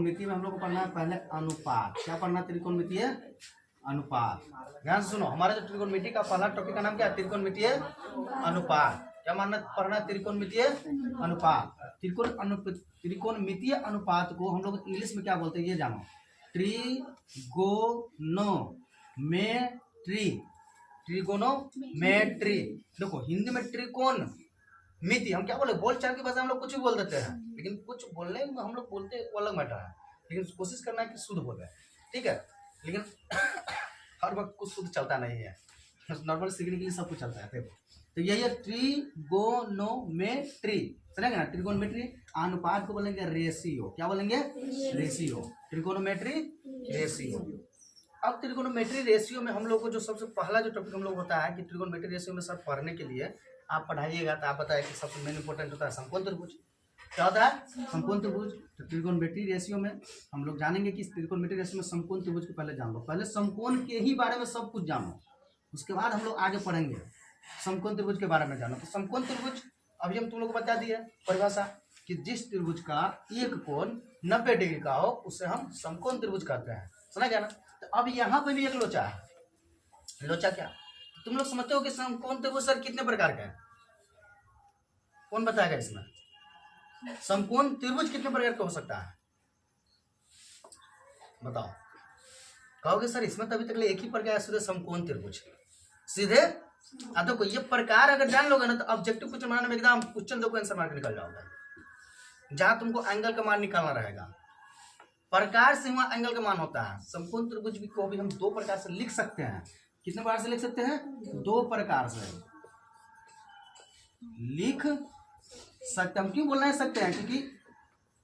त्रिकोणमितीय में हम लोग को पढ़ना है पहले अनुपात। क्या पढ़ना है? त्रिकोणमितीय अनुपात। ध्यान से सुनो, हमारा जो त्रिकोणमिति का पहला टॉपिक का नाम क्या है? त्रिकोणमितीय अनुपात। क्या पढ़ना है? त्रिकोणमितीय अनुपात। त्रिकोणमितीय अनुपात को हम लोग इंग्लिश में क्या बोलते हैं ये जानो, ट्रिगोनोमेट्री। ट्रिगोनोमेट्री। देखो हिंदी में त्रिकोण मिति हम क्या बोले, बोल चाल की भाषा हम लोग कुछ भी बोल देते हैं, लेकिन कुछ बोलने में हम लोग बोलते हैं वो अलग मैटर है, लेकिन कोशिश करना है कि शुद्ध बोले, ठीक है। लेकिन हर वक्त कुछ शुद्ध चलता नहीं है, नॉर्मल सीखने के लिए सब कुछ चलता है। देखो तो यही है ट्रिगोनोमेट्री, समझेंगे ना? ट्रिगोनोमेट्री अनुपात को बोलेंगे रेशियो। क्या बोलेंगे? रेशियो। Trigonometry ratio. अब त्रिकोणोमेट्री रेशियो में हम लोग को जो सबसे पहला जो टॉपिक हम लोग होता है कि त्रिकोणोमेट्री रेशियो में सर पढ़ने के लिए आप पढ़ाइएगा तो आप बताए कि सबसे मेन इंपॉर्टेंट होता है समकोण त्रिभुज। क्या होता है? समकोण त्रिभुज। तो त्रिकोणोमेट्री रेशियो में हम लोग जानेंगे कि त्रिकोणोमेट्री रेशियो में समकोण त्रिभुज को पहले जान लो, पहले समकोण के ही बारे में सब कुछ जानो, उसके बाद हम लोग आगे पढ़ेंगे समकोण त्रिभुज के बारे में जानो। तो समकोण त्रिभुज अभी हम तुम लोग को बता दिए परिभाषा कि जिस त्रिभुज का एक कोण 90 डिग्री का हो उसे हम समकोण त्रिभुज कहते हैं। सुना गया ना? तो अब यहाँ पे भी एक लोचा है। लोचा क्या? तुम लोग समझते हो कि समकोण त्रिभुज सर कितने प्रकार का है? कौन बताएगा इसमें? समकोण त्रिभुज कितने प्रकार का हो सकता है? बताओ। कहोगे सर इसमें तो अभी तक एक ही प्रकार है, सीधे समकोण त्रिभुज सीधे। देखो ये प्रकार अगर जान लोगे ना तो ऑब्जेक्टिव क्वेश्चन बनाने में एकदम क्वेश्चन दो आंसर मार के निकल जाओगे, जहां तुमको एंगल का मान निकालना रहेगा। प्रकार से वहां एंगल का मान होता है। समकोण त्रिभुज को भी हम दो प्रकार से लिख सकते हैं। कितने प्रकार से लिख सकते हैं? दो प्रकार से लिख सकते हैं। हम क्यों बोल नहीं सकते हैं? क्योंकि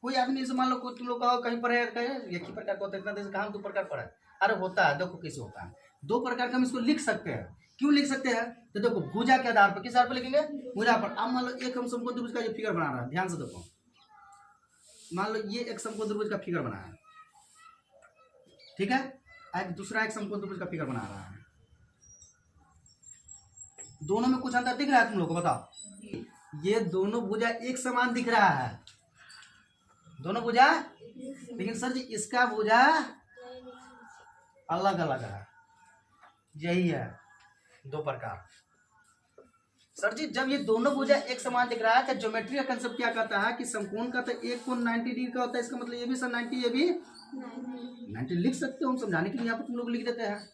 कोई आदमी से मान लो तुम लोग कहो कहीं पर है, एक ही प्रकार का होता है, इतना देर से कहा दो प्रकार पर है। अरे होता है, देखो कैसे होता है। दो प्रकार का हम इसको लिख सकते हैं। क्यों लिख सकते हैं? तो देखो भुजा के आधार पर, किस आधार पर लिखेंगे? भुजा पर। अब मान लो एक हम समकोण त्रिभुज का ये फिगर बना रहा है, ध्यान से देखो। मान लो ये एक समकोण त्रिभुज का फिगर बना है, ठीक है। एक दूसरा एक समकोण त्रिभुज का फिगर बना रहा है। दोनों में कुछ अंतर दिख रहा है तुम लोग को? बताओ। ये दोनों भुजा एक समान दिख रहा है, दोनों भुजा, लेकिन सर जी इसका भुजा अलग अलग है। यही है दो प्रकार। सर जी जब ये दोनों भुजा एक समान दिख रहा है तो ज्योमेट्री का कंसेप्ट क्या कहता है कि समकोण का तो एक कोण 90 डिग्री का होता है, इसका मतलब ये भी सर 90, ये भी 90 लिख सकते हो। हम समझाने के लिए यहाँ पर तुम लोग लिख देते हैं।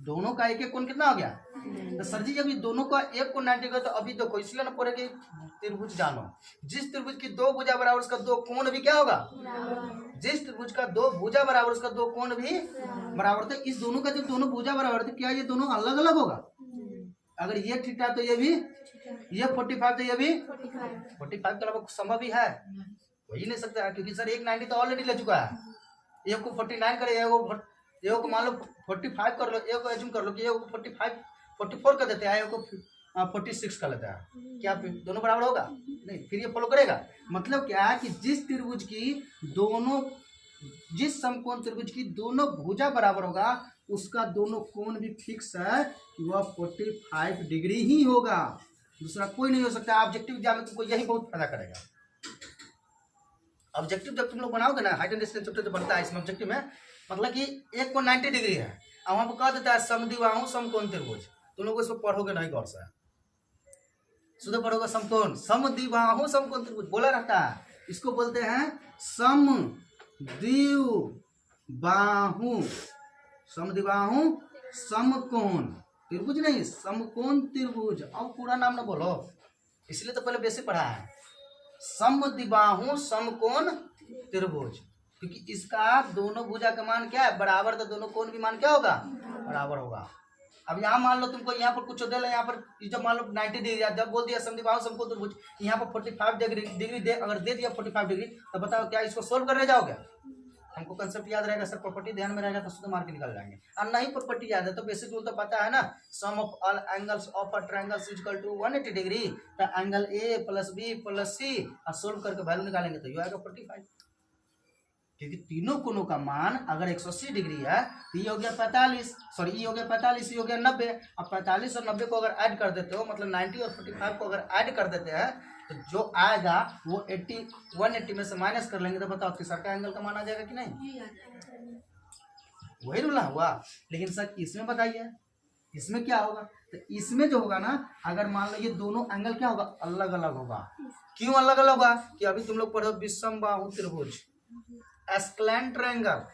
दोनों का एक एक कोण कितना हो गया? तो सर जी जब ये दोनों का एक कोण 90 का, तो अभी देखो इसलिए ना पड़े कि त्रिभुज जानो, जिस त्रिभुज की दो भुजा बराबर उसका दो कोण भी क्या होगा? जिस त्रिभुज का दो भुजा बराबर उसका दो कोण भी बराबर। तो इस दोनों का जब दोनों भुजा बराबर तो क्या ये दोनों अलग अलग होगा? अगर ये थीटा तो ये भी, ये 45 तो ये भी 45 के अलावा संभव ही है? हो ही नहीं सकता, क्योंकि सर एक 90 तो ऑलरेडी ले चुका है। एक को 49 करे, एक को मान लो 45 कर लो, एक को एज्यूम कर लो कि एक को 44 कर देते हैं, एक को 46 कर लेता है। क्या दोनों बराबर होगा? नहीं, फिर ये फॉलो करेगा। मतलब क्या है कि जिस समकोण त्रिभुज की दोनों भुजा बराबर होगा उसका दोनों कोण भी फिक्स है कि वह 45 डिग्री ही होगा, दूसरा कोई नहीं हो सकता। ऑब्जेक्टिव एग्जाम में तुमको यही बहुत फायदा करेगा। ऑब्जेक्टिव जब तुम लोग बनाओगे ना, हाइट एंड डिस्टेंस चैप्टर जो बनता है इसमें ऑब्जेक्टिव में, मतलब कि एक कोण 90 डिग्री है और वहां पर कह देता है समद्विबाहु समकोण त्रिभुज। तुम लोग इसको पढ़ोगे नहीं गौर से, शुद्ध पढ़ोगे समकोण समद्विबाहु समकोण त्रिभुज बोला रहता है। इसको बोलते हैं समद्विबाहु समकोण त्रिभुज, नहीं समकोण त्रिभुज। अब पूरा नाम ना बोलो, इसलिए तो पहले बेसिक पढ़ा है। समद्विबाहु समकोण त्रिभुज, क्योंकि इसका दोनों भुजा का मान क्या है? बराबर। तो दोनों कोण भी मान क्या होगा? बराबर होगा। अब यहाँ मान लो तुमको यहाँ पर कुछ दे, यहाँ पर जब मान लो 90 डिग्री, जब बोल दिया समद्विबाहु समकोण त्रिभुज, यहाँ पर 45 डिग्री दे, अगर दे दिया 45 डिग्री, तो बताओ क्या इसको सोल्व करने जाओगे? हमको कंसेप्ट याद रहेगा सर, प्रॉपर्टी ध्यान में रहेगा तो शुद्ध मार्क निकल जाएंगे। और नहीं प्रॉपर्टी याद है तो बेसिक रूल तो पता है ना, sum of all angles of a triangle is equal to 180 degree. तो angle A plus B plus C और सोल्व करके वैल्यू निकालेंगे तो ये आएगा 45, क्योंकि तीनों कोणों का मान अगर 180 डिग्री है तो ये हो गया 45, सॉरी ये हो गया 45, ये हो गया 90। अब 45 और 90 को अगर ऐड कर देते हो, मतलब 90 और 45 को अगर ऐड कर देते हैं तो जो आएगा वो 180 में से माइनस कर लेंगे तो बताओ तीसरा का एंगल का मान आ जाएगा कि नहीं? वही रूल हुआ। लेकिन सर इसमें बताइए इसमें क्या होगा? तो इसमें जो होगा ना, अगर मान लो ये दोनों एंगल क्या होगा, अलग अलग होगा। क्यों अलग अलग होगा? कि अभी तुम लोग पढ़ो विषमबाहु त्रिभुज, एस्क्लेंट ट्रायंगल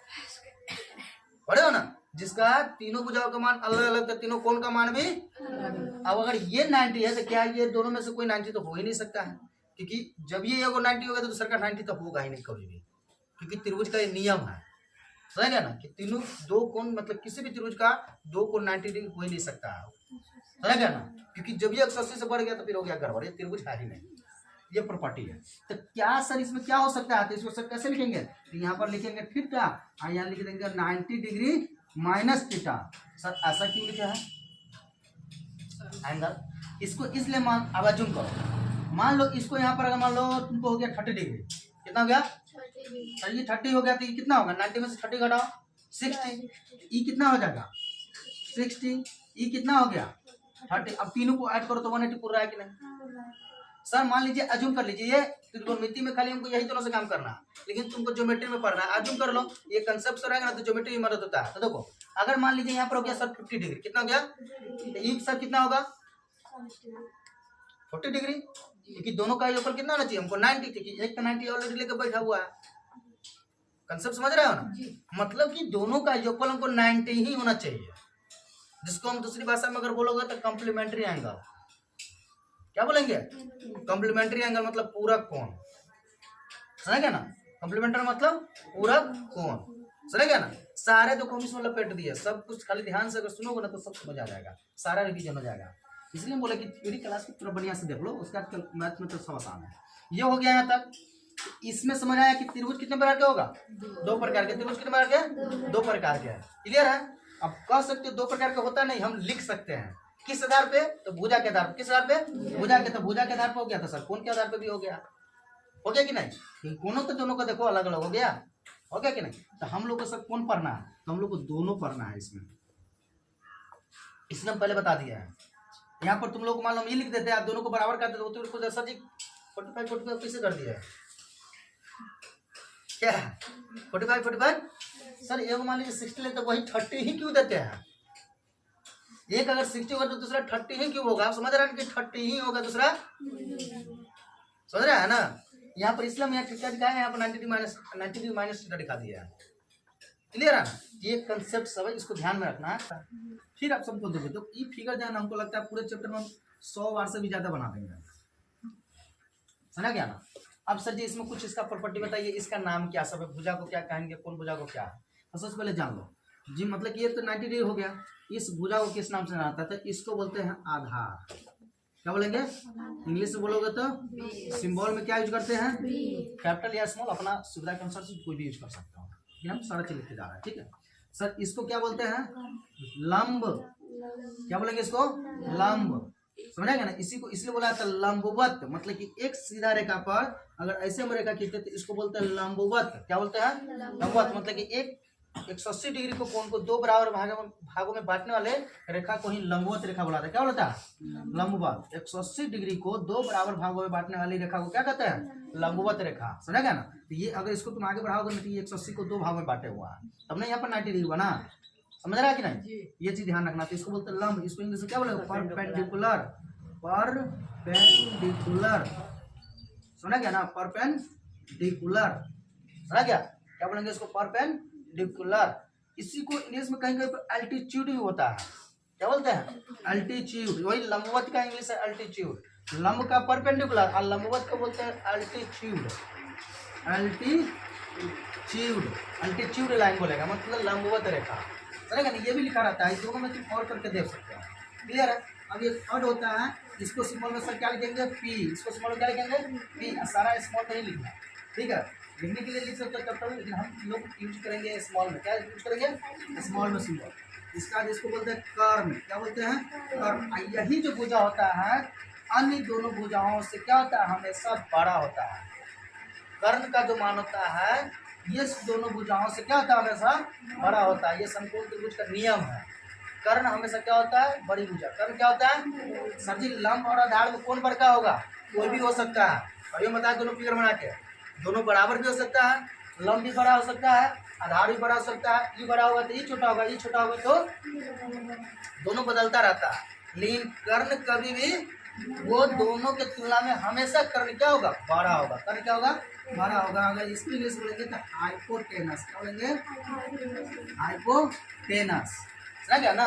पढ़े हो ना, जिसका तीनों भुजाओं का मान अलग अलग, तो तीनों कोण का मान भी। अब अगर ये 90 है तो क्या ये दोनों में से कोई 90 तो हो ही नहीं सकता है, क्योंकि जब ये 90 होगा तो दूसरा का 90 तो होगा ही नहीं कभी भी, क्योंकि त्रिभुज का ये नियम है। समझ गया ना कि तीनों दो कोण मतलब किसी भी त्रिभुज का दो कोण 90 डिग्री हो ही नहीं सकता है। समझ गया ना, क्योंकि जब ये 180 से बढ़ गया तो फिर हो गया गड़बड़, ये त्रिभुज है ही नहीं, ये प्रॉपर्टी है। तो क्या सर इसमें क्या हो सकता है? तो इसको सर कैसे लिखेंगे? तो यहाँ पर लिखेंगे थीटा और यहाँ लिख देंगे 90 डिग्री माइनस थीटा। सर ऐसा क्यों लिखा है एंगल? इसको इसलिए मान अब अज्यूम करो, मान लो इसको यहाँ पर अगर मान लो तुमको हो गया 30 डिग्री, कितना हो गया? सर ये 30 हो गया तो ये कितना होगा? 90 में से 30 घटाओ 60, ई कितना हो जाएगा? 60, ई कितना हो गया? 30। अब तीनों को ऐड करो तो 180 पूरा है कि नहीं? सर मान लीजिए अज्यूम कर लीजिए ये त्रिकोणमिति में खाली हमको यही दोनों से काम करना है, लेकिन तुमको ज्योमेट्री में पढ़ना है। अज्यूम कर लो ये कंसेप्ट से रहेगा ना तो ज्योमेट्री में मदद होता है। तो देखो अगर मान लीजिए यहाँ पर हो गया सर 50 डिग्री, कितना हो गया? तो ई सर कितना होगा? 40 डिग्री, क्योंकि दोनों का ऊपर कितना होना चाहिए हमको? 90, क्योंकि एक का 90 ऑलरेडी लेकर बैठा हुआ है। कंसेप्ट समझ रहे हो ना? मतलब कि दोनों का योगफल हमको 90 ही होना चाहिए, जिसको हम दूसरी भाषा में अगर बोलोगे तो कॉम्प्लीमेंट्री एंगल। क्या बोलेंगे? कॉम्प्लीमेंट्री एंगल मतलब पूरक कोण। समझ गया ना? कॉम्प्लीमेंट्री मतलब पूरक कोण। समझ गया ना? सारे तो कॉमिक्स में लपेट दिए, सब कुछ खाली ध्यान से अगर सुनोगे ना तो सब समझ आ जाएगा, सारा रिवीजन हो जाएगा। इसलिए बोले कि थ्योरी क्लास को पूरा बढ़िया से देख लो, उसका मैथ में तो सब आसान है। ये हो गया यहाँ तक। इसमें समझ आया कि त्रिभुज कितने प्रकार के होगा? 2 प्रकार के। त्रिभुज कितने प्रकार के? 2 प्रकार के। क्लियर है? अब कह सकते हो 2 प्रकार का होता नहीं, हम लिख सकते हैं। किस आधार पे? तो भुजा के आधार पे। किस आधार पे? भुजा के। तो भुजा के आधार पे हो गया था सर, कोण के आधार पे भी हो गया। हो गया कि नहीं? कोणों तो दोनों को देखो अलग अलग हो गया, हो गया कि नहीं? तो हम लोग को सर कौन पढ़ना है? तो हम लोग को दोनों पढ़ना है इसमें हम पहले बता दिया है। यहाँ पर तुम लोग मान लो ये लिख देते हैं, आप दोनों को बराबर कर देते हो तो सर जी 45 कैसे कर दिया है? क्या 45 सर एक मान लीजिए 60 लेते वही 30 ही क्यों देते हैं? एक अगर 60 होगा तो दूसरा 30 ही क्यों होगा? आप समझ रहे हैं कि 30 ही होगा, दूसरा समझ रहे हैं ना? यहाँ पर इसलिए यहाँ थीटा दिखाया है, यहाँ पर 90 डिग्री माइनस थीटा दिखा दिया है। क्लियर है ना? ये कंसेप्ट सब है, इसको ध्यान में रखना है। फिर आप सबको देखो तो ये फिगर जो है ना हमको लगता है पूरे चैप्टर में हम 100 बार से भी ज्यादा बना देंगे। समझा गया ना? अब सर जी इसमें कुछ इसका प्रॉपर्टी बताइए, इसका नाम क्या सब है? भुजा को क्या कहेंगे, कौन भुजा को क्या है? तो सबसे पहले जान लो जी, मतलब कि ये तो 90 डिग्री हो गया, इस भुजा को किस नाम से आता है? इसको बोलते हैं आधार। क्या बोलेंगे? इंग्लिश में बोलोगे तो सिंबल में क्या यूज करते हैं? कैपिटल या स्मॉल, अपना सुविधा के अनुसार से कोई भी यूज कर सकता हूँ, लेकिन हम सारा चीज लिखते जा रहा है। ठीक है सर, इसको क्या बोलते हैं? लंब। क्या बोलेंगे इसको? लंब। समझाएगा ना? इसी को इसलिए बोला था लंबवत, मतलब कि एक सीधा रेखा पर अगर ऐसे हम रेखा खींचते तो इसको बोलते हैं लंबवत। क्या बोलते हैं? लंबवत। मतलब कि एक 180 डिग्री को कोण को 2 बराबर भागों में बांटने वाले रेखा को ही लंबवत रेखा बोला था। क्या बोला था? लंबवत। 180 डिग्री को 2 बराबर भागों में बांटने वाली रेखा को क्या कहते हैं? लंबवत रेखा। समझा ना? तो ये अगर इसको तुम आगे बढ़ाओगे तो ये 180 को 2 भागों में बांटे हुआ है, तब ना यहाँ पर 90 डिग्री बना। समझ रहा है कि नहीं? ये चीज ध्यान रखना। तो इसको बोलते हैं लंब। इसको इंग्लिश में क्या बोलेगा? परपेंडिकुलर। परपेंडिकुलर। समझा गया ना? परपेंडिकुलर। समझा गया? क्या बोलेंगे इसको? परपेंडिकुलर। इसी को इंग्लिश में कहीं कहीं पर एल्टीट्यूड भी होता है। क्या बोलते हैं? एल्टीट्यूड। वही लंबवत का इंग्लिश है एल्टीट्यूड। लंब का परपेंडिकुलर और लंबवत को बोलते हैं एल्टीट्यूड। एल्टीट्यूड। एल्टीट्यूड लाइन बोलेगा, मतलब लंबवत रेखा। समझेगा ना? ये भी लिखा रहता है, दोनों में तुम और करके देख सकते हो। क्लियर है? अब ये थर्ड होता है, इसको स्मॉल में सर क्या लिखेंगे? पी। इसको स्मॉल में क्या लिखेंगे? पी। सारा स्मॉल में ही लिखना। ठीक है? लिखने के लिए लिख सकते हो तब, लेकिन हम लोग यूज करेंगे स्मॉल में। क्या यूज करेंगे? स्मॉल में सिंबल। इसका जिसको बोलते हैं कर्ण। क्या बोलते हैं? कर्ण। यही जो भुजा होता है अन्य दोनों भुजाओं से क्या होता है? हमेशा बड़ा होता है। कर्ण का जो मान होता है ये दोनों भुजाओं से क्या होता है? हमेशा बड़ा होता है। ये समकोण त्रिभुज का नियम है। कर्ण हमेशा क्या होता है, बड़ी भुजा। कर्ण क्या होता है सर जी, लंब और आधार में कौन बड़का होगा, कोई भी हो सकता है। और ये बताया दोनों फिगर बना के, दोनों बराबर भी हो सकता है, लंब भी बड़ा हो सकता है, आधार भी बड़ा हो सकता है। ये बड़ा होगा तो ये छोटा होगा, ये छोटा होगा तो दोनों बदलता रहता है। लेकिन कर्ण कभी भी वो दोनों के तुलना में हमेशा कर्ण क्या होगा, बड़ा होगा। कर्ण क्या होगा, बड़ा होगा। अगर इसको इंग्लिश बोलेंगे तो हाइपोटेनस। क्या बोलेंगे, हाइपोटेनस। समझ गया ना।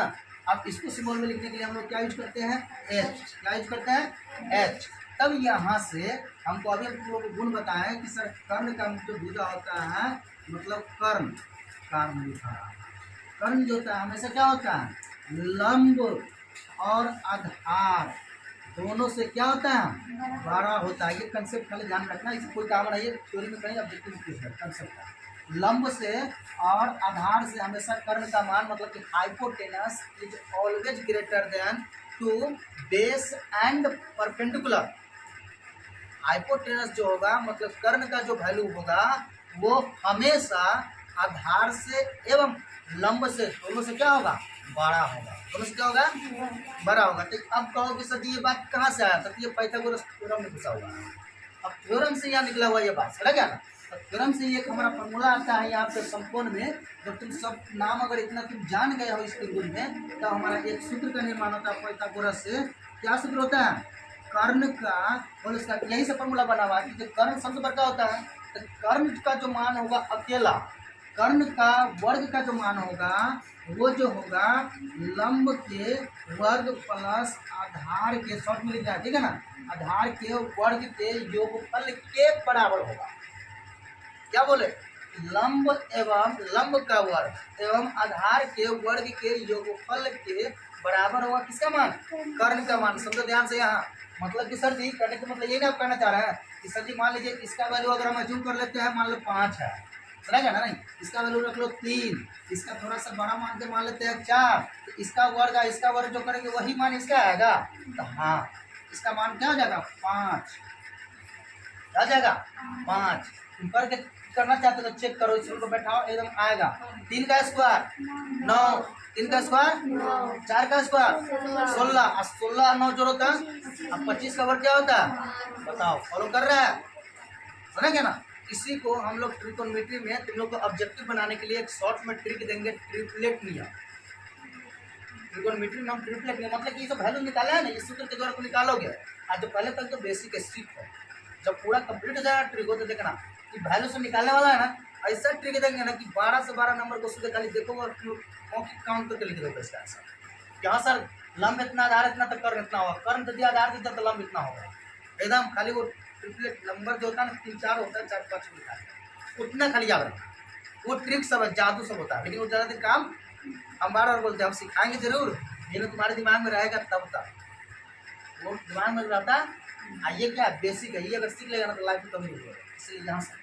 अब इसको सिंबल में लिखने के लिए हम लोग क्या यूज करते हैं, एच। क्या यूज करते हैं, एच। तब यहाँ से हमको अभी हम लोग गुण बताएं कि सर कर्ण का जो भुजा होता है मतलब कर्ण, कर्ण लिखा, कर्ण जो होता है हमेशा क्या होता है, लंब और आधार दोनों से क्या होता है, बड़ा होता है। ये कंसेप्ट खाली ध्यान रखना, इससे कोई काम नहीं है, थ्योरी में कहीं ऑब्जेक्टिव पूछ है कंसेप्ट है। लंब से और आधार से हमेशा कर्ण का मान मतलब कि hypotenuse is always greater than to base and perpendicular. Hypotenuse जो होगा मतलब कर्ण का जो वैल्यू होगा वो हमेशा आधार से एवं लंब से दोनों से क्या होगा, बड़ा होगा। दोनों से क्या होगा, बड़ा होगा। तो अब कहो कि सर ये बात कहाँ से आया, तो ये पाइथागोरस थ्योरम में घुसा हुआ है। अब थ्योरम से यहाँ निकला हुआ ये बात समझ गया ना। तो थ्योरम से ये हमारा फॉर्मूला आता है यहाँ पे संपूर्ण में। जब तुम सब नाम अगर इतना तुम जान गए हो इस त्रिभुज में तो हमारा एक सूत्र का निर्माण होता है पाइथागोरस से। क्या सूत्र होता है, कर्ण का और उसका यही से फॉर्मूला बना हुआ है कि कर्ण सबसे बड़का होता है। तो कर्ण का जो मान होगा अकेला, कर्ण का वर्ग का जो मान होगा वो जो होगा लंब के वर्ग प्लस आधार के, शॉर्ट में लिख जाए ठीक है ना, आधार के वर्ग के योगफल के बराबर होगा। क्या बोले, लंब एवं लंब का वर्ग एवं आधार के वर्ग के योगफल के बराबर होगा किसका मान, कर्ण का मान। समझो ध्यान से यहाँ, मतलब कि सर जी करने का मतलब ये नहीं आप कहना चाह रहे हैं कि सर जी मान लीजिए इसका वैल्यू अगर हम अज्यूम कर लेते हैं मान लो 5 है, समझ गया ना, नहीं इसका वैल्यू रख लो 3, इसका थोड़ा सा बड़ा मान के मान लेते हैं 4, तो इसका वर्ग जो करेंगे वही मान इसका आएगा। तो हाँ इसका मान क्या हो जाएगा 5, क्या जाएगा 5। ऊपर के करना चाहते हो तो चेक करो, इसको बैठाओ एकदम आएगा। 3 का स्क्वायर 9, 3 का स्क्वायर 4 का स्क्वायर 16, 16 और 9 जोड़ो था अब 25 का वर्ग क्या होता है बताओ, फॉलो कर रहा है, समझ गया ना। इसी को हम लोग ट्रिकोनोमेट्री में तुम लोग को ऑब्जेक्टिव बनाने के लिए एक शॉर्ट में ट्रिक देंगे, ट्रिपलेट नियम। ट्रिकोनोमेट्री में हम ट्रिपलेट नियम मतलब कि ये जो वैल्यू निकाला है ना इस सूत्र के द्वारा को निकालोगे। आज जो पहले तक तो बेसिक स्ट्रिक है, जब पूरा कंप्लीट हो जाएगा ट्रिक हो तो देखना कि वैल्यू से निकालने वाला है ना, ऐसा ट्रिक देंगे ना कि 12 से 12 नंबर को सीधे खाली देखो और काउंट करके लिख दोगे इसका आंसर। क्या सर लंब इतना आधार इतना तो कर्ण इतना होगा, कर्ण यदि आधार देता तो लंब इतना होगा, एकदम खाली वो ट्रिपलेट नंबर जो होता है ना 3 4 होता है 4 5 होता है उतना खाली याद रखना। वो ट्रिक सब जादू सब होता है लेकिन वो ज़्यादा दिन काम हम बार बार बोलते हैं, हम सिखाएंगे जरूर, लेकिन तुम्हारे दिमाग में रहेगा तब तक वो दिमाग में रहता है। ये क्या बेसिक है, ये अगर सीख लेगा ना तो लाइफ में कम नहीं होगा। इसलिए यहाँ से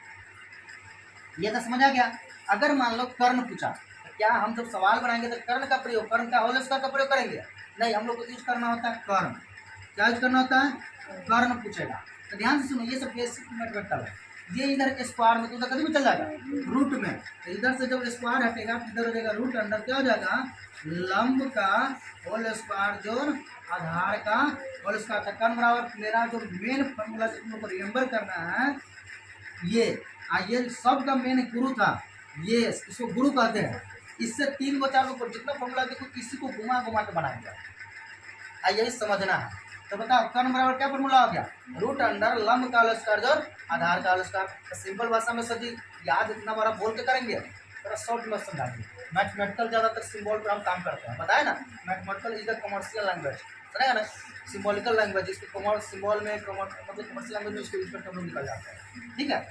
ये तो समझ आ गया। अगर मान लो कर्ण पूछा तो क्या हम जब सवाल बनाएंगे तो कर्ण का प्रयोग, कर्ण का होल स्क्वायर का प्रयोग करेंगे नहीं, हम लोग को यूज करना होता है कर्ण। क्या यूज करना होता है, कर्ण पूछेगा तो ध्यान से सुनो, ये सब बेसिक मैथमेटिकल है। ये इधर स्क्वायर में तो उधर कभी भी चल जाएगा रूट में, तो इधर से जब स्क्वायर हटेगा इधर हो जाएगा रूट, अंदर क्या हो जाएगा लंब का होल स्क्वायर जोड़ आधार का होल स्क्वायर। तो कर्ण बराबर मेरा जो मेन फॉर्मूला तुम लोग को रिमेंबर करना है ये सब का मेन गुरु था, ये इसको गुरु कहते हैं। इससे 3 को 4 को जितना फॉर्मूला देखो किसी को घुमा घुमा के बनाएंगे, यही समझना है। तो बताओ कर्ण बराबर क्या फॉर्मूला हो गया, रूट अंडर लंब का होल स्क्वायर जोड़ आधार का होल स्क्वायर। तो सिंपल भाषा में सर याद इतना बड़ा बोल के करेंगे, थोड़ा शॉर्ट में समझाएंगे। मैथमेटिकल ज़्यादातर सिंबल पर हम काम करते हैं, बताए ना, mathematical is the commercial language, समझेगा ना, सिंबॉलिकल लैंग्वेज। इसको कॉमर्स सिंबल में मतलब कमर्शियल लैंग्वेज में इसको यूज करके हम लोग निकल जाते हैं, ठीक है।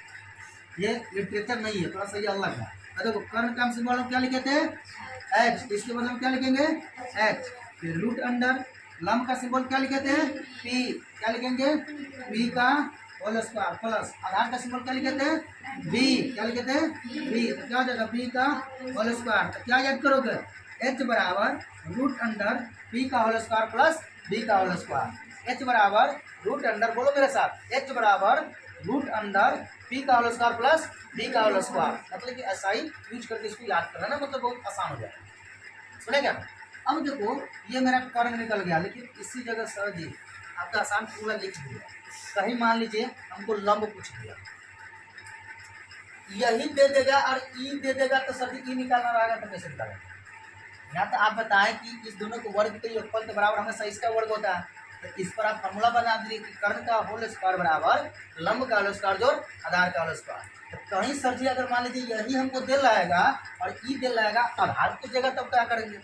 ये लिटरेचर नहीं है, थोड़ा सा ये अलग है। देखो कर्ण का सिंबल हम क्या लिखे थे एच, इसके बदले में क्या लिखेंगे एच। फिर रूट अंडर लंब का सिंबल क्या लिखे थे पी, क्या लिखेंगे पी का होल स्क्वायर प्लस आधार का सिंबल क्या लिखे थे बी, क्या लिखे थे बी, तो क्या हो जाएगा बी का होल स्क्वायर। तो क्या याद करोगे एच बराबर रूट अंडर पी का होल स्क्वायर प्लस बी का होल स्क्वायर। एच बराबर रूट अंडर, बोलो मेरे साथ, एच बराबर रूट अंडर पी का होल स्क्वायर प्लस बी का होल स्क्वायर। मतलब कि ऐसा ही यूज करके इसको याद करना ना, मतलब बहुत आसान हो जाएगा, सुनेगा। अब देखो ये मेरा कर्ण निकल गया, लेकिन इसी जगह सर जी आपका आसान पूरा लिख दिया। कहीं मान लीजिए हमको लंब पूछ दिया, यही दे देगा और ई दे देगा, तो सर जी ई निकालना रहेगा तो कैसे निकालेंगे? या तो आप बताएं कि इस दोनों को वर्ग के योगफल के बराबर हमेशा इसका वर्ग होता है, तो इस पर आप फॉर्मूला बना दीजिए कि कर्ण का होल स्क्वायर बराबर लंब का होल स्क्वायर जोड़ आधार का होल स्क्वायर। तो कहीं सर जी अगर मान लीजिए यही हमको दे रहेगा और ई दे रहेगा आधार की जगह, तब क्या करेंगे?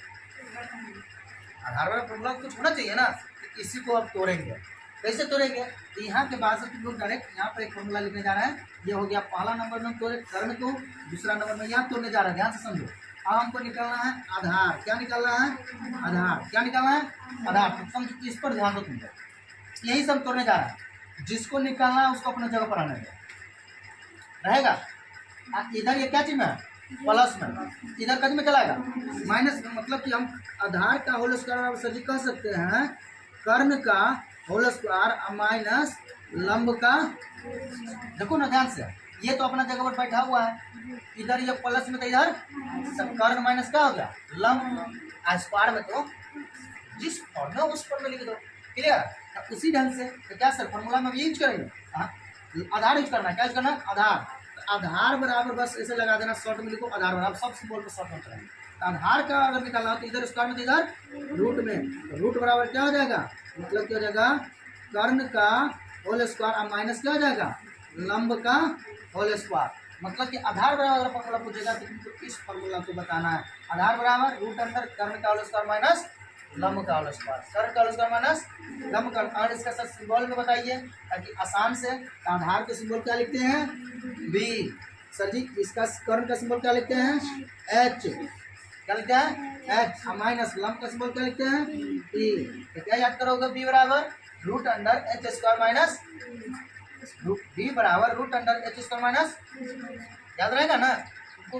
आधार वाला फॉर्मूला कुछ होना चाहिए ना, तो इसी को आप तोड़ेंगे। कैसे तोड़ेंगे? तो यहाँ के बाद से तुम लोग डायरेक्ट यहाँ पर एक फॉर्मूला लिखने जा रहे हैं। ये हो गया पहला नंबर में तोड़े कर्ण को, दूसरा नंबर में यहाँ तोड़ने जा रहे हैं, ध्यान से समझो। अब हमको निकालना है आधार। क्या निकालना है? आधार। क्या निकालना है? आधार। तो समझो, इस पर ध्यान दो तुम लोग, यही सब तोड़ने जा रहा है। जिसको निकालना है उसको अपने जगह पर आने दो, रहेगा। इधर ये क्या चीज में है? प्लस में। इधर कद में चलाएगा माइनस में, मतलब कि हम आधार का होल स्क्वायर सर जी कह सकते हैं कर्ण का होल स्क्वायर माइनस लंब का। देखो ना ध्यान से, ये तो अपना जगह पर बैठा हुआ है, इधर ये प्लस में, तो इधर कर्ण माइनस क्या हो गया? लंब। स्क्वायर में तो जिस फॉर्म में उस फॉर्म में लिख दो, क्लियर? उसी ढंग से तो क्या सर फॉर्मूला में यूज करेंगे? हाँ, आधार यूज करना है। क्या यूज करना है? आधार। आधार बराबर बस ऐसे लगा देना, शॉर्ट में लिखो आधार बराबर, सब सिंबल पर शॉर्ट में करेंगे। तो आधार का अगर निकालना हो तो इधर स्क्वायर में, तो इधर रूट में। तो रूट बराबर क्या हो जाएगा? मतलब क्या हो जाएगा? कर्ण का होल स्क्वायर माइनस क्या हो जाएगा? लंब का होल स्क्वायर। मतलब कि आधार बराबर फॉर्मूला पूछेगा तो तुमको इस फॉर्मूला को बताना है। आधार बराबर रूट अंडर कर्ण का होल स्क्वायर माइनस लंब का होल स्क्वायर, कर्ण का होल स्क्वायर माइनस लंब का। और इसका सर सिंबल में बताइए ताकि आसान से। आधार के सिंबल क्या लिखते हैं? बी। सर जी इसका कर्ण का सिंबल क्या लिखते हैं? एच। क्या लिखते हैं? एच। माइनस लंब का सिंबल क्या लिखते हैं? ई। तो क्या याद करोगे? बी बराबर root under H square minus B बराबर root under H square minus, याद रहेगा ना तुमको?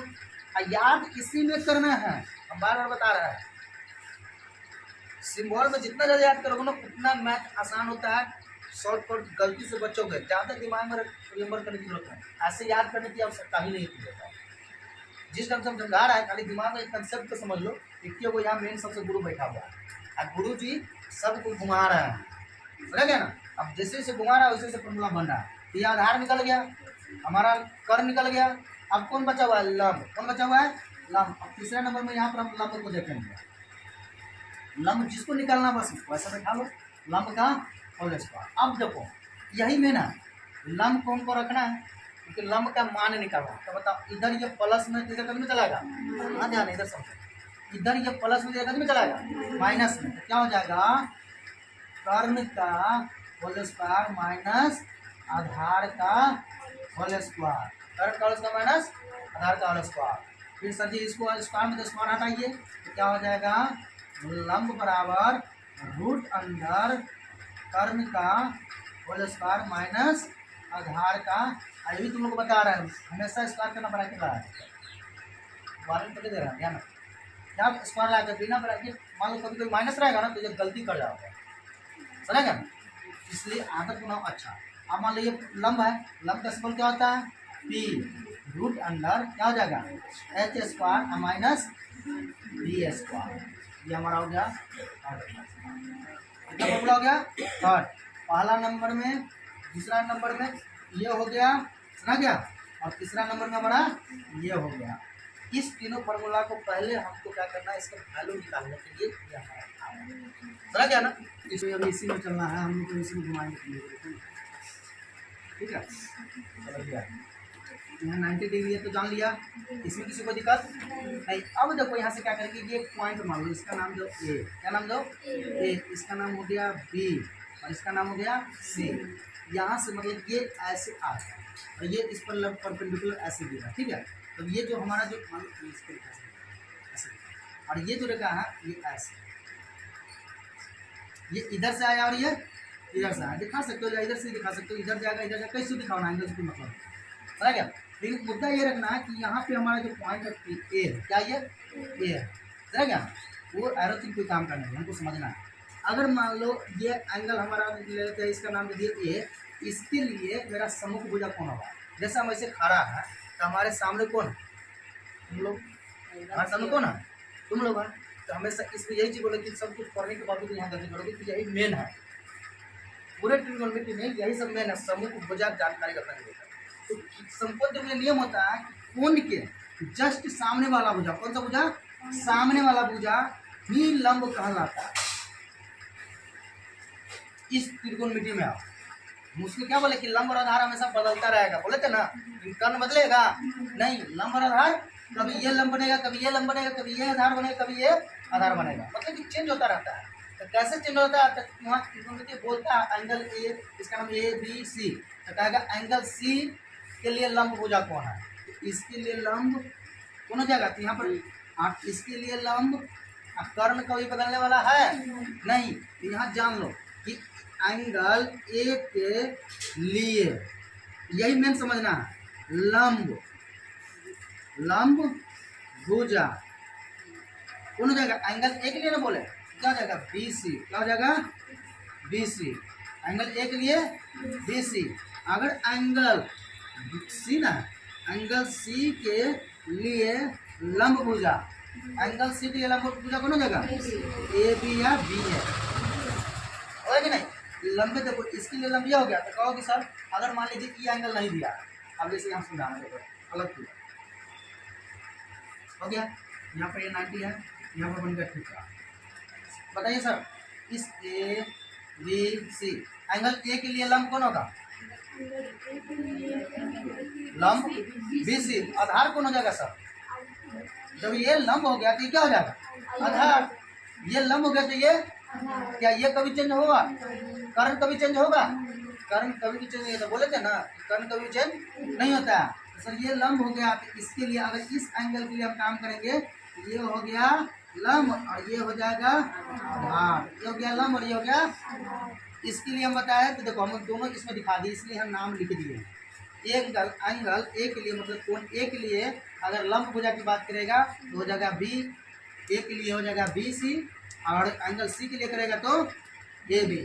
याद इसी में करना है, हम बार बार बता रहे हैं। सिंबल में जितना ज़्यादा याद करोगे ना उतना मैथ आसान होता है। शॉर्टकट गलती से बचोगे, ज़्यादा दिमाग में रिमेंबर करने की जरूरत है। ऐसे याद करने की आवश्यकता ही नहीं होता है। जिस ढंग से हम समझा रहा है, खाली दिमाग में एक कंसेप्ट को समझ लो। देखिए वो यहाँ मेन सबसे गुरु बैठा हुआ है और गुरु जी सबको घुमा रहे हैं, समझ गया ना? अब जैसे जैसे घुमा रहा है वैसे वैसे फॉर्मूला बन रहा है। तो ये आधार निकल गया, हमारा कर्ण निकल गया। अब कौन बचा हुआ है? लंब। कौन बचा हुआ है? लंब। अब तीसरे नंबर में यहाँ पर हम लंब को देखेंगे। लंब जिसको निकालना बस वैसा बैठा लो, लंब का होल स्क्वायर। अब देखो यही में ना लंब को हमको रखना है, क्योंकि लंब का मान निकालना। तो बताओ इधर ये प्लस में इधर कद में चलाएगा? हाँ ध्यान इधर समझो, इधर ये प्लस में इधर कद में चलाएगा? माइनस में। तो क्या हो जाएगा? कर्ण का होल स्क्वायर माइनस आधार का होल स्क्वायर। कर्ण का होल स्क्वायर माइनस आधार का होल स्क्वायर। फिर सर जी इसको स्क्वायर में तो स्क्वायर हटाइए, तो क्या हो जाएगा? लंब बराबर रूट अंडर कर्ण का होल स्क्वायर माइनस आधार का। अभी भी तुम लोग को बता रहे हैं हमेशा स्क्वायर करना ब्रैकेट लगा वाले दे रहा है, ध्यान जब स्क्वायर लगा कर बिना ब्रैकेट मान लो कभी कोई माइनस रहेगा ना तो ये गलती कर जाओगे, समझेगा ना? इसलिए आदत बनाओ। अच्छा अब मान लो ये लंब है, लंब का सिंबल क्या होता है? पी। रूट अंडर क्या हो जाएगा? H square minus B square. ये हमारा हो गया कितना फॉर्मूला हो गया? थर्ड। पहला नंबर में, दूसरा नंबर में ये हो गया, समझ गया? और तीसरा नंबर में हमारा ये हो गया। इस तीनों फार्मूला को पहले हमको क्या करना है? इसका वैल्यू निकालने के लिए ये हमारा समझ गया ना? इसमें अभी इसी में चलना है, हम लोग को इसी में घुमाएंगे के लिए, ठीक है? समझ गया? यहाँ 90 डिग्री है तो जान लिया, इसमें किसी को दिक्कत नहीं। अब देखो यहाँ से क्या करेंगे, ये पॉइंट मान लो, इसका नाम दो ए। क्या नाम दो? ए। इसका नाम हो गया बी और इसका नाम हो गया सी। यहाँ से मतलब ये ऐसे आ गया और ये इस पर परपेंडिकुलर ऐसे गिरा, ठीक है? तो ये जो हमारा जो मान लो इस पर ऐसे और ये जो रेखा है ये ऐसे, ये इधर से आया और ये इधर से आया। दिखा सकते हो या इधर से दिखा सकते हो, इधर जाएगा इधर जाएगा, कैसे दिखाना है इसको मतलब, समझ गया? लेकिन मुद्दा ये रखना है कि यहाँ पे हमारा जो पॉइंट है ए, क्या ये ए है, समझ गया? वो एरो चिन्ह कोई काम करना है, हमको समझना है। अगर मान लो ये एंगल हमारा ले लेते हैं, इसका नाम दे दिए ए, इसके लिए मेरा सम्मुख भुजा कौन होगा? जैसे हम ऐसे खड़ा है तो हमारे सामने कौन है? तुम लोग। हमारे सामने कौन है? तुम लोग है। तो हमेशा इसमें यही चीज बोले कि सब कुछ पढ़ने के बावजूद यहाँ गलती करोगे कि यही मेन है पूरे ट्रिग्नोमेट्री में, यही सब मेन है, समूह भुजा जानकारी रखना होता है। तो समकोण में नियम होता है कि कोण के जस्ट सामने वाला भुजा, कौन सा भुजा, सामने वाला भुजा ही लंब कहलाता है। इस त्रिकोणमिति में आप मुझसे क्या बोले कि लंब और आधार हमेशा बदलता रहेगा, बोले थे ना, कर्ण बदलेगा नहीं, लंब और आधार कभी ये लंब बनेगा, कभी ये लंब बनेगा, कभी ये आधार बनेगा, कभी ये आधार बनेगा, मतलब कि चेंज होता रहता है। तो कैसे चेंज होता है, तो वहाँ त्रिकोणमिति बोलता है एंगल ए, इसका नाम ए बी सी, तो कहेगा एंगल सी के लिए लंब भुजा कौन है, तो इसके लिए लंब कौन हो जाएगा, तो यहाँ पर आप इसके लिए लंब, कर्ण कभी बदलने वाला है नहीं, तो यहाँ जान लो कि एंगल ए के लिए, यही मेन समझना है, लंब लंब भुजा कौन हो जाएगा, एंगल ए के लिए ना बोले, क्या हो जाएगा बी सी, क्या हो जाएगा बी सी, एंगल ए के लिए बी सी। अगर एंगल सी ना, एंगल सी के लिए लंब भुजा, एंगल सी के लिए लंब भुजा कौन हो जाएगा, ए बी या बी है, होगा कि नहीं। लंबे देखो इसके लिए लंब यह हो गया, तो कहो कि सर अगर मान लीजिए ये एंगल नहीं दिया, अब जैसे हम समझाना देखो अलग किया हो गया, यहाँ पर ये 90 है, यहाँ पर बन गया थीटा। बताइए सर इस A B C angle A के लिए लंब कौन होगा, लंब बी सी, आधार कौन हो जाएगा सर, जब ये लंब हो गया तो ये क्या हो जाएगा आधार, ये लंब हो गया तो ये क्या, ये कभी चेंज होगा, कर्ण कभी चेंज होगा, कर्ण कभी भी चेंज नहीं होता, बोले थे ना कर्ण कभी चेंज नहीं होता है। तो सर ये लंब हो गया, तो इसके लिए अगर इस एंगल के लिए हम काम करेंगे तो ये हो गया लंब और ये हो जाएगा आधार, ये हो गया लंब और ये हो गया, इसके लिए हम बताए तो देखो हम दोनों इसमें दिखा दिए, इसलिए हम नाम लिख दिए। एंगल ए के लिए मतलब कोण ए के लिए अगर लंब भुजा की बात करेगा तो हो जाएगा बी, ए के लिए हो जाएगा बी सी, और एंगल सी के लिए करेगा तो ए बी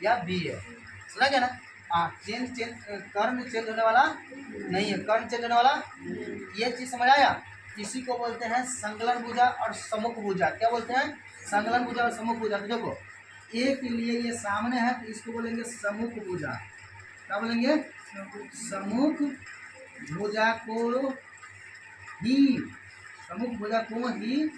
या बी ए, समझ गया ना। चेंज कर्ण चेंज होने वाला नहीं है, कर्ण चेंज होने वाला, ये चीज समझ आया। इसी को बोलते हैं संकलन भुजा और सम्मुख भुजा, क्या बोलते हैं, संकलन भुजा और सम्मुख भुजा। तो देखो ए के लिए ये सामने है तो इसको बोलेंगे सम्मुख भुजा, क्या बोलेंगे, सम्मुख भुजा को ही, सम्मुख भुजा को ही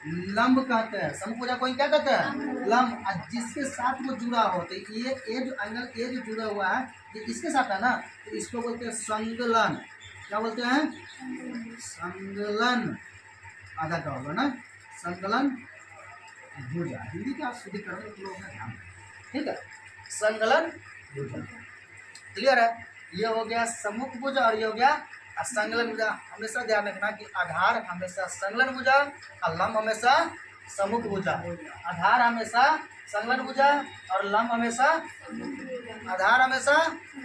लंब कहते हैं, सम्मुख भुजा को ही क्या कहते हैं लंब, और जिसके साथ वो जुड़ा हो, तो ये जो एंगल ए जो जुड़ा हुआ है ये इसके साथ है ना, तो इसको बोलते हैं संकलन, क्या बोलते हैं संकलन, आधा का होगा ना संकलन भुजा, हिंदी का शुद्धिकरण लोग ध्यान, ठीक है, संकलन भुजा क्लियर है। ये हो गया सम्मुख भुजा और ये हो गया संकलन भुजा। हमेशा ध्यान रखना कि आधार हमेशा संकलन भुजा और लंब हमेशा सम्मुख भुजा, आधार हमेशा संकलन भुजा और लंब हमेशा, आधार हमेशा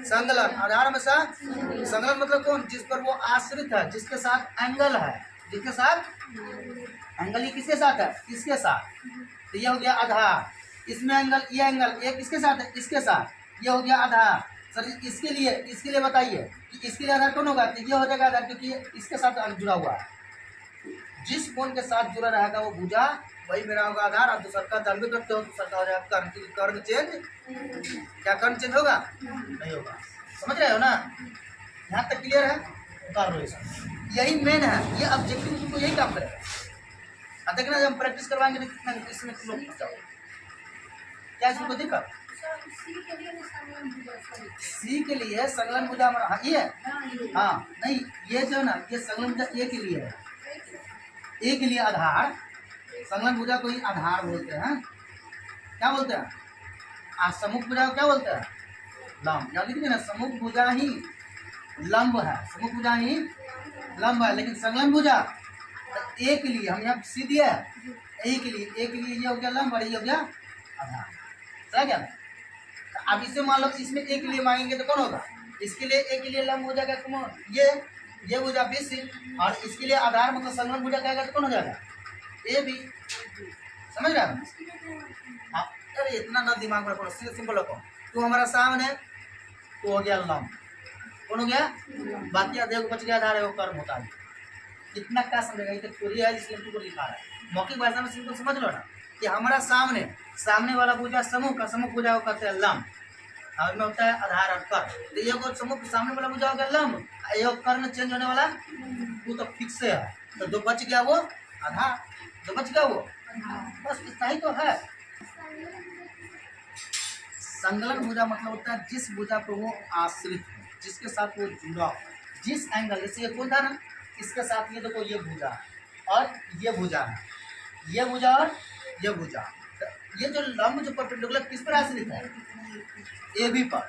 संकलन, आधार हमेशा संकलन मतलब कौन, जिस पर वो आश्रित है, जिसके साथ एंगल है, जिसके साथ एंगल, ये किसके साथ है इसके साथ, तो ये हो गया आधार, इसमें एंगल, ये एंगल एक किसके साथ है इसके साथ, ये हो गया आधार। सर इसके लिए बताइए कि इसके लिए आधार कौन होगा, तो ये हो जाएगा आधार क्योंकि इसके साथ जुड़ा हुआ है, जिस कोण के साथ जुड़ा रहेगा वो भुजा वही मेरा होगा आधार, और दूसरा का जानबे करते हो दूसरा का हो जाएगा कर्ण चेंज, क्या कर्ण चेंज होगा नहीं होगा, समझ रहे हो ना, यहाँ तक क्लियर है, उतार लो यही मेन है, ये ऑब्जेक्टिव तुमको यही काम करेगा। देखना जब हम प्रैक्टिस करवाएंगे तो कितना इसमें तुम लोग जाओ, क्या इसमें कोई दिक्कत, सी के लिए संकलन भुजा हमारा, हाँ ये हाँ नहीं, ये जो है ना ये संकलन भुजा ए के लिए है, ए के लिए आधार, संकलन भुजा को ही आधार बोलते हैं, क्या बोलते हैं, सम्मुख भुजा को क्या बोलते हैं लंब, याद लिखिए ना, सम्मुख भुजा ही लंब है, सम्मुख भुजा ही लंब है, लेकिन संकलन भुजा ए के लिए हम यहाँ सी दिया है, ए के लिए ये हो गया लंब और ये हो गया आधार, समझ गया ना। अब इसे मान लो इसमें ए के लिए मांगेंगे तो कौन होगा, इसके लिए ए के लिए लंब हो जाएगा कौन, ये भुजा बी सी, और इसके लिए आधार मतलब संकलन भुजा कहेगा तो कौन हो जाएगा ए बी, समझ रहे हो। हाँ अरे इतना ना दिमाग में पड़ो, सीधे सिंपल रखो, तू हमारा सामने तो हो गया लंब, कौन हो गया, बाकी देखो बच गया आधार है वो कर्म होता है, इतना क्या समझेगा, ये तो थ्योरी है इसलिए तुमको लिखा है। मौखिक भाषा में सिंपल समझ लो ना कि हमारा सामने वाला भुजा समूह का समूह भुजा को कहते हैं लंब, और में होता है आधार और कर। तो ये को समूह सामने वाला भुजा हो गया लंब, ये कर्ण चेंज होने वाला वो तो फिक्स है। तो जो बच गया वो आधार, जो बच गया वो, बस इतना ही तो है। संलग्न भुजा मतलब होता है जिस भुजा पर वो आश्रित है, जिसके साथ वो जुड़ा हो, जिस एंगल, जैसे ये कौन था ना, इसके साथ ये देखो ये भुजा और ये भुजा है, ये भुजा और ये भुजा। तो ये जो लंब जो परपेंडिकुलर किस पर आश्रित है, ए बी पर।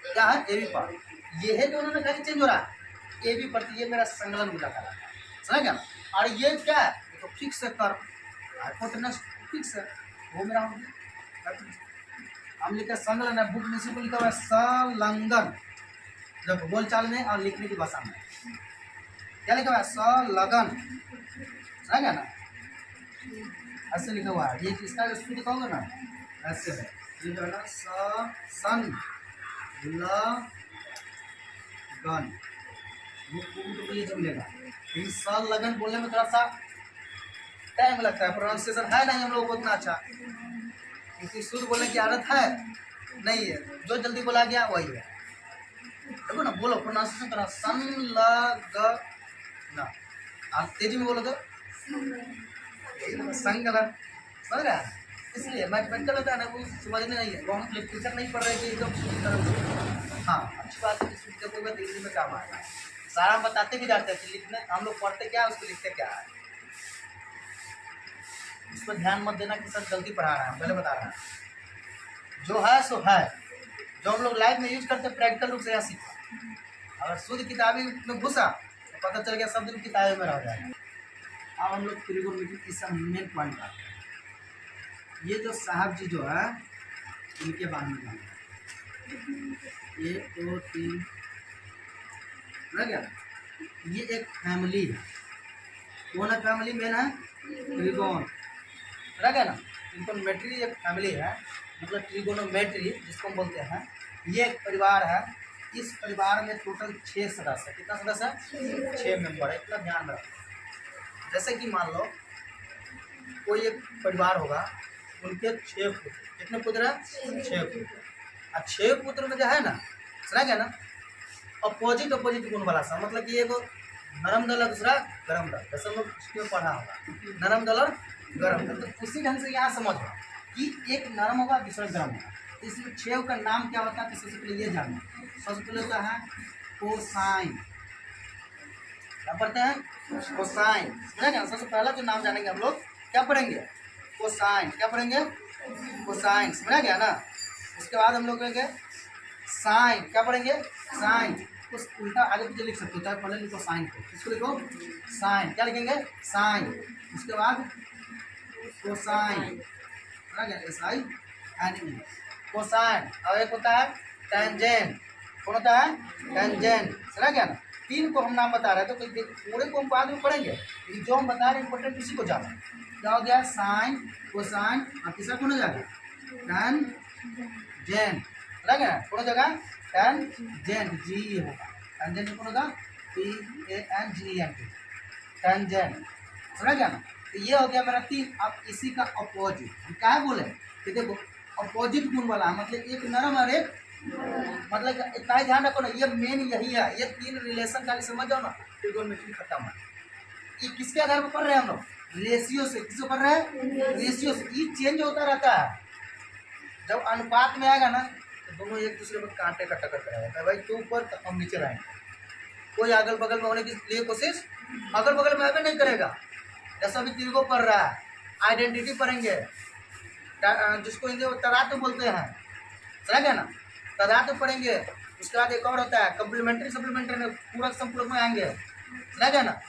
क्या है, ए बी पर। ये है दोनों में खाली चेंज हो रहा है, ए बी पर। ये मेरा संलग्न भुजा का है, समझ गया। और ये क्या है, तो फिक्स है, कर हाइपोटेनस फिक्स है, वो मेरा हो गया। हम लिखा संलग्न है, बुक में सिर्फ लिखा हुआ है संलग्न, देखो बोल चाल में और लिखने की भाषा में क्या लिखा हुआ है, संलग्न, समझ गया ना, ऐसे लिखा हुआ है। ये किसका स्पीड लिखाओगे ना, ऐसे है, ये जो है ना सन लगन, वो ये जो मिलेगा। लेकिन संलग्न बोलने में थोड़ा सा टाइम लगता है, प्रोनाउंसिएशन है नहीं हम लोग को उतना अच्छा, क्योंकि शुद्ध बोलने की आदत है नहीं है, जो जल्दी बोला गया वही है। देखो ना, बोलो प्रोनाउंसिएशन करो, संलग्न, आप तेजी में बोलो तो संलग्न, समझ रहा है। इसलिए मैथमेटिकल होता है ना, वो समझने नहीं है, वो हम लिटरेचर नहीं पढ़ रहे थे एकदम। हाँ, अच्छी बात है, इसमें देखोगे तो हिंदी में काम आएगा। सारा हम बताते भी जाते हैं कि लिखने हम लोग पढ़ते क्या है, उसको लिखते क्या है। इस पर ध्यान मत देना कि सर जल्दी पढ़ा रहा है, पहले बता रहा है जो है सो है, जो हम लोग लाइफ में यूज करते हैं प्रैक्टिकल रूप से यहाँ सीखा। अगर शुद्ध किताबी में घुसा तो पता चल गया सब दिन किताबें में रह जाएगा। अब हम लोग त्रिकोणमिति की सब मेन पॉइंट आते हैं। ये जो साहब जी जो है इनके बारे में जाना, 1 2 3 लग गया। ये एक फैमिली है, कौन है फैमिली, मेन है त्रिकोण, रह गया ना। त्रिकोणमेट्री एक फैमिली है, मतलब ट्रिगोनोमेट्री जिसको हम बोलते हैं, ये एक परिवार है। इस परिवार में टोटल 6 सदस्य है। कितना सदस्य है, 6 मेंबर है, इतना ध्यान रखो। जैसे कि मान लो कोई एक परिवार होगा, उनके 6 पुत्र, कितने पुत्र हैं, 6 पुत्र। और 6 पुत्र में जो है ना, समझ गया ना, अपोजिट गुण वाला सा, मतलब कि एगो नरम दल और दूसरा गरम दल, जैसे हम लोग इसमें पढ़ा होगा नरम दल और गरम दल। तो उसी ढंग से यहाँ समझ लो कि एक नरम होगा दूसरा गरम होगा। तो इसमें 6 का नाम क्या होता है, तो सबसे पहले ये जानना। सबसे पहले होता है कोसाइन, क्या पढ़ते हैं, कोसाइन, समझेगा। सबसे पहला जो नाम जानेंगे हम लोग, क्या पढ़ेंगे, कोसाइन, क्या पढ़ेंगे, कोसाइन, समझा गया ना। उसके बाद हम लोग कहेंगे साइन, क्या पढ़ेंगे, साइन। उस उल्टा आगे पीछे लिख सकते हो, चाहे पहले लिखो साइन को, इसको लिखो साइन, क्या लिखेंगे, साइन। उसके बाद कोसाइन, समझा गया, एसआई एन, कोसाइन। और एक होता है टेंजेंट, कौन होता है, टेंजेंट, समझा गया ना। 3 को हम नाम बता रहे हैं, तो पूरे को हम बाद में पढ़ेंगे, लेकिन जो हम बता रहे हैं इंपॉर्टेंट उसी को जाना। क्या हो गया, साइन, कोसाइन, और तीसरा कौन हो जाएगा, टेंजेंट, समझा गया, कौन हो जाएगा, टेंजेंट, जी होगा, टेंजेंट कौन होगा, TANGENT, टेंजेंट, समझा गया ना। तो ये हो गया मेरा 3। अब इसी का अपोजिट हम क्या है बोले कि देखो अपोजिट गुण वाला, मतलब एक नरम और एक, मतलब इतना ही ध्यान रखो ना, ये मेन यही है, ये 3 रिलेशन खाली समझ जाओ ना, ट्रिगोनोमेट्री खत्म है। ये किसके आधार पर पढ़ रहे हैं हम लोग, रेशियो से, किसको पढ़ रहे हैं, रेशियो से। ये चेंज होता रहता है, जब अनुपात में आएगा ना तो दोनों एक दूसरे को कांटे का टक्कर करेगा, भाई तू ऊपर तो हम नीचे रहेंगे। कोई अगल बगल में होने की लिए कोशिश अगल बगल में आगे नहीं करेगा। जैसा अभी त्रिको पढ़ रहा है, आइडेंटिटी पढ़ेंगे, जिसको हिंदी में तदाद बोलते हैं, समझ गया ना, तदाद पढ़ेंगे। उसके बाद एक और होता है कम्प्लीमेंट्री सप्लीमेंट्री में, पूरक संपूरक में आएंगे, समझ गया ना।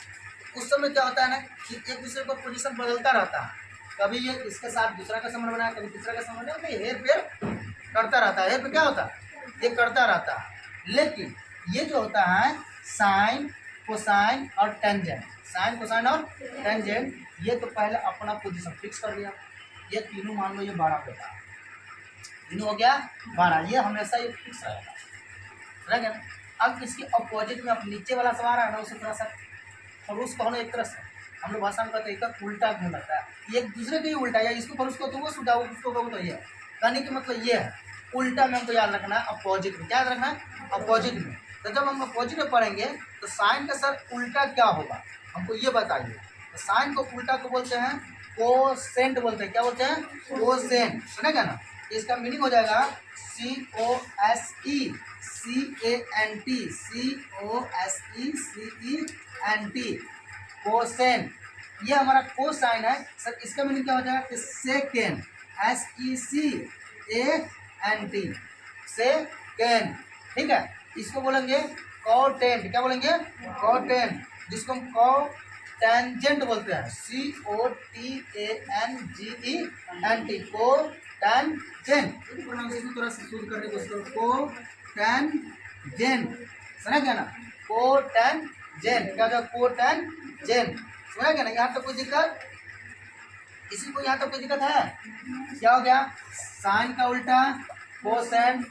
उस समय क्या होता है ना कि एक दूसरे को पोजीशन बदलता रहता है, कभी ये इसके साथ दूसरा का संबंध बनाया, कभी तीसरा का संबंध बनाया, तो हेर फेर करता रहता है। हेर फेर क्या होता है, ये करता रहता है। लेकिन ये जो होता है साइन, कोसाइन और टेंजेंट, साइन, कोसाइन और टेंजेंट, ये तो पहले अपना पोजीशन फिक्स कर लिया। ये तीनों मान लो ये 12 होता है, तीनों हो गया 12, ये हमेशा ये फिक्स रहेगा, समझ गया ना। अब इसके अपोजिट में अब नीचे वाला सवाल है ना, उसे थोड़ा सा फरूस कहो एक तरह से हम लोग भाषा में कहते हैं एक उल्टा घूम लगता है, ये एक दूसरे के ही उल्टा है, इसको फरूस को तो वो सुझाव उसको कहो तो ये है। कहने की मतलब ये है उल्टा में हमको याद रखना है अपोजिट में, क्या याद रखना है अपोजिट में। तो जब हम अपोजिट में पढ़ेंगे तो साइन का सर उल्टा क्या होगा हमको ये बताइए। तो साइन को उल्टा को बोलते हैं कोसेंट बोलते हैं, क्या बोलते हैं कोसेंट, सुनेगा ना। इसका मीनिंग हो जाएगा COSECENT कोसेंट। ये हमारा कोसाइन है सर, इसका मीनिंग क्या हो जाएगा कि सेकेंड SECANT सेकेंड, ठीक है। इसको बोलेंगे कॉटेंट, क्या बोलेंगे कॉटेंट, जिसको हम कोटेंजेंट बोलते हैं COTANGENT कोटेंजेंट। प्रोनाउंसिएशन थोड़ा सा शुद्ध करने की कोशिश करो, कोटेंजेंट, समझ गया ना कोटेंजेंट, क्या होगा कोटेंजेंट, समझ गया ना। यहाँ तक कोई दिक्कत, किसी को यहाँ तक कोई दिक्कत है? क्या हो गया साइन का उल्टा कोसेंट,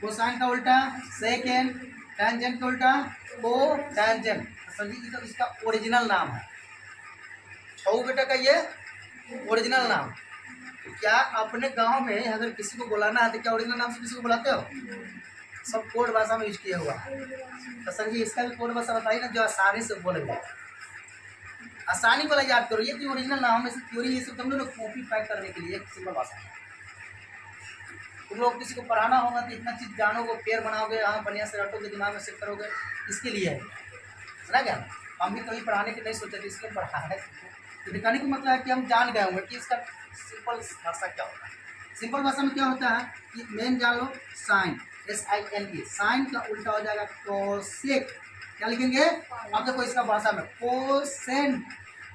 कोसाइन का उल्टा सेकेंड, टेंजेंट का उल्टा कोटेंजेंट। सभी तो इसका ओरिजिनल नाम है, छऊ बेटा का ये ओरिजिनल नाम। क्या अपने गांव में अगर किसी को बुलाना है तो क्या ओरिजिनल नाम से किसी को बुलाते हो? सब कोड भाषा में यूज किया हुआ। तो सर जी इसका भी कोड भाषा बताइए ना जो आसानी से बोलेंगे, आसानी वाला याद करो। ये तो ओरिजिनल नाम है, थ्योरी ये सब तुम लोग कॉपी पैक करने के लिए एक सिंपल भाषा है। तुम लोग किसी को पढ़ाना होगा तो इतना चीज़ जानोगे, पेयर बनाओगे, हाँ बढ़िया से रटोगे, दिमाग में सेट करोगे, इसके लिए है, समझा क्या। हम भी कभी पढ़ाने के नहीं सोचे थे, इसलिए पढ़ाने तो दिखाने का मतलब है कि हम जान गए होंगे कि इसका सिंपल भाषा क्या होता है। सिंपल भाषा में क्या होता है कि मेन जान लो साइन SINE, साइन का उल्टा हो जाएगा कोसेक, क्या लिखेंगे अब देखो इसका भाषा में कोसेंट,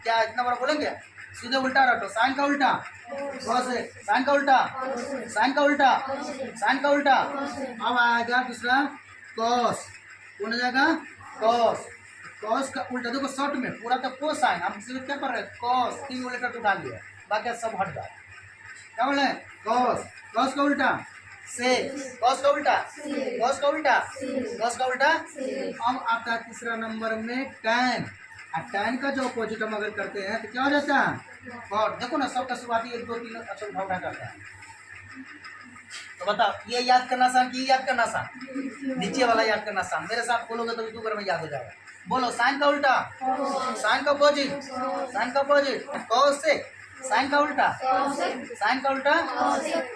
क्या इतना बड़ा बोलेंगे सीधे उल्टा रटो, साइन का उल्टा कोसेक, साइन का उल्टा, साइन का उल्टा, साइन का उल्टा। अब आएगा दूसरा कॉस, कौन हो जाएगा कॉस, कॉस का उल्टा देखो शॉर्ट में पूरा तो कोसाइन, हम सिर्फ क्या कर रहे हैं कॉस, 3 लेटर उठा लिया बाकी सब हट जाए, क्या बोले कॉस, कॉस का उल्टा से, कॉस का उल्टा, कॉस का उल्टा, कॉस का उल्टा। अब आता है तीसरा नंबर में टैन, और टैन का जो अपोजिट हम अगर करते हैं तो क्या हो जाता है कॉट। देखो ना सबका शुरुआती 1 2 3 अक्षर उठा उठा करता है। तो बताओ ये याद करना आसान कि याद करना आसान? नीचे वाला याद करना आसान, मेरे साथ बोलोगे तो 2 बार में याद हो जाएगा। बोलो साइन का उल्टा, साइन का अपोजिट, साइन का अपोजिट कॉस से, साइन का उल्टा, साइन का उल्टा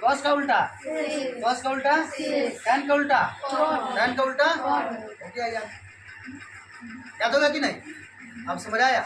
कॉस का उल्टा, कॉस का उल्टा टैन का उल्टा, टैन का उल्टा। हो गया याद होगा कि नहीं? अब समझ आया?